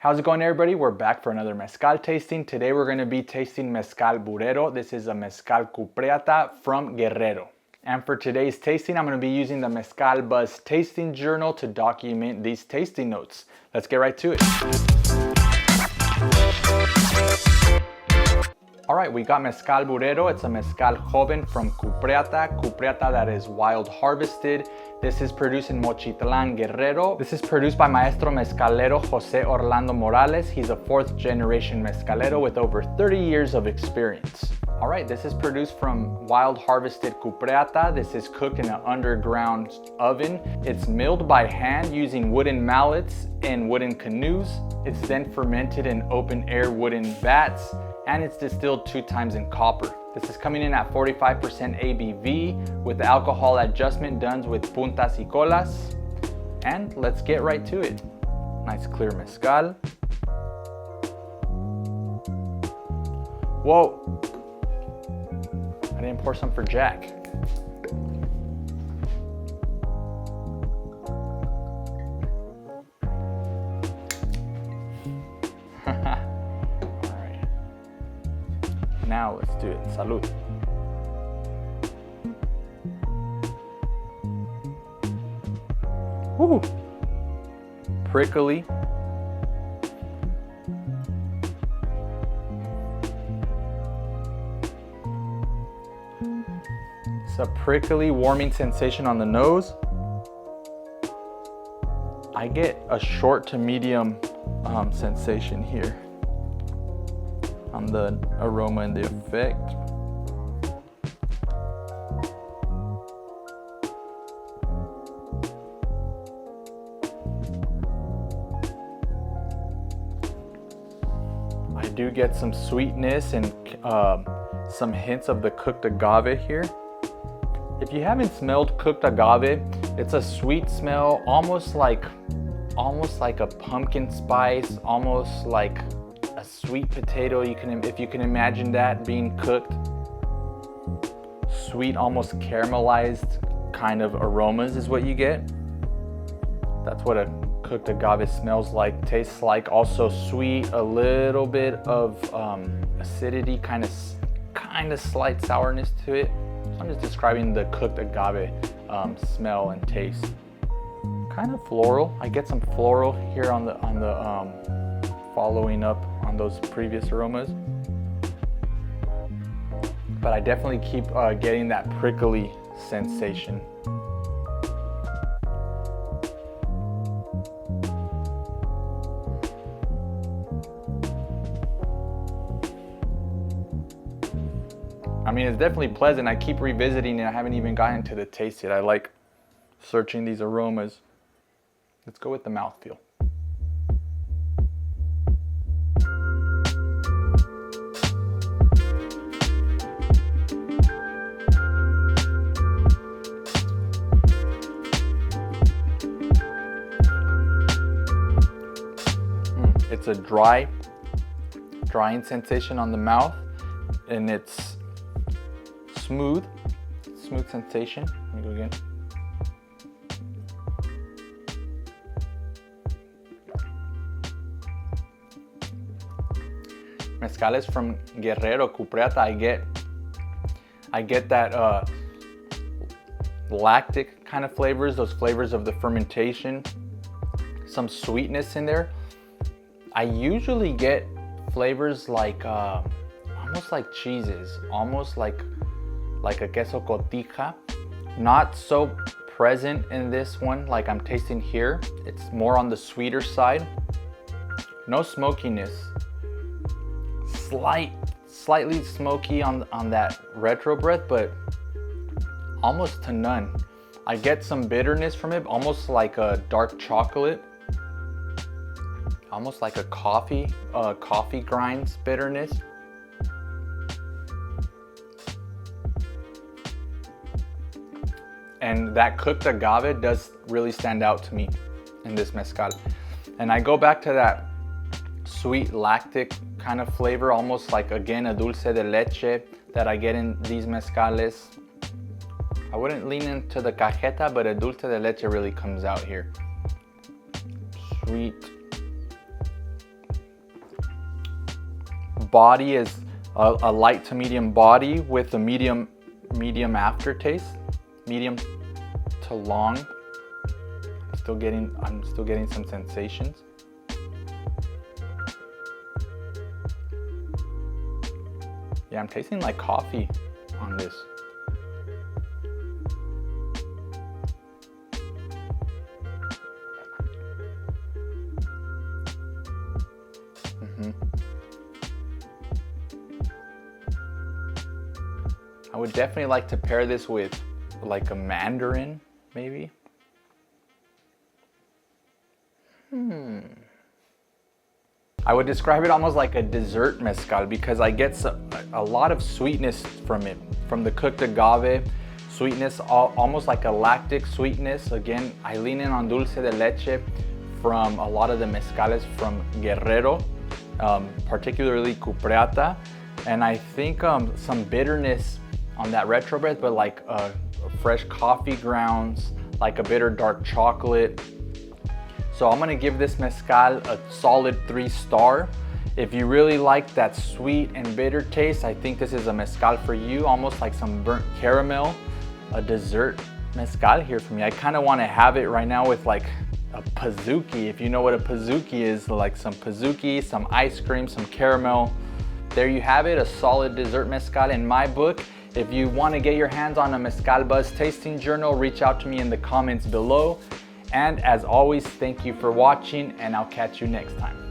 How's it going, everybody? We're back for another mezcal tasting. Today we're going to be tasting Mezcal Burero. This is a Mezcal Cupreata from Guerrero. And for today's tasting, I'm going to be using the Mezcal Buzz Tasting Journal to document these tasting notes. Let's get right to it. All right, we got Mezcal Burero. It's a Mezcal Joven from Cupreata that is wild harvested. This is produced in Mochitlan, Guerrero. This is produced by Maestro Mezcalero Jose Orlando Morales. He's a 4th generation mezcalero with over 30 years of experience. All right, this is produced from wild harvested Cupreata. This is cooked in an underground oven. It's milled by hand using wooden mallets and wooden canoes. It's then fermented in open air wooden vats, and it's distilled 2 times in copper. This is coming in at 45% ABV with the alcohol adjustment done with puntas y colas. And let's get right to it. Nice clear mezcal. Whoa, I didn't pour some for Jack. Now let's do it. Salud. Woo! Prickly. It's a prickly, warming sensation on the nose. I get a short to medium sensation here on the aroma and the effect. I do get some sweetness and some hints of the cooked agave here. If you haven't smelled cooked agave, it's a sweet smell, almost like a pumpkin spice, almost like a sweet potato. If you can imagine that being cooked. Sweet, almost caramelized kind of aromas is what you get. That's what a cooked agave smells like, tastes like. Also sweet, a little bit of acidity, kind of slight sourness to it. So I'm just describing the cooked agave smell and taste. Kind of floral. I get some floral here on the following up on those previous aromas, but I definitely keep getting that prickly sensation. I mean, it's definitely pleasant. I keep revisiting it. I haven't even gotten to the taste yet. I like searching these aromas. Let's go with the mouthfeel. It's a drying sensation on the mouth, and it's smooth sensation. Let me go again. Mezcales from Guerrero, Cupreata, I get that lactic kind of flavors, those flavors of the fermentation, some sweetness in there. I usually get flavors like almost like cheeses, almost like a queso cotija. Not so present in this one like I'm tasting here. It's more on the sweeter side. No smokiness. Slightly smoky on that retro breath, but almost to none. I get some bitterness from it, almost like a dark chocolate. Almost like a coffee grinds bitterness. And that cooked agave does really stand out to me in this mezcal. And I go back to that sweet lactic kind of flavor, almost like, again, a dulce de leche that I get in these mezcales. I wouldn't lean into the cajeta, but a dulce de leche really comes out here. Sweet, body is a light to medium body with a medium aftertaste, medium to long. I'm still getting some sensations. Yeah, I'm tasting like coffee on this. I would definitely like to pair this with like a mandarin, maybe. I would describe it almost like a dessert mezcal because I get a lot of sweetness from it, from the cooked agave, sweetness, almost like a lactic sweetness. Again, I lean in on dulce de leche from a lot of the mezcales from Guerrero, particularly Cupreata, and I think some bitterness on that retrobreath, but like fresh coffee grounds, like a bitter dark chocolate. So I'm gonna give this mezcal a solid 3-star. If you really like that sweet and bitter taste, I think this is a mezcal for you, almost like some burnt caramel, a dessert mezcal here for me. I kind of want to have it right now with like a pizookie. If you know what a pizookie is, like some pizookie, some ice cream, some caramel. There you have it, a solid dessert mezcal in my book. If you want to get your hands on a Mezcal Buzz tasting journal, reach out to me in the comments below. And as always, thank you for watching, and I'll catch you next time.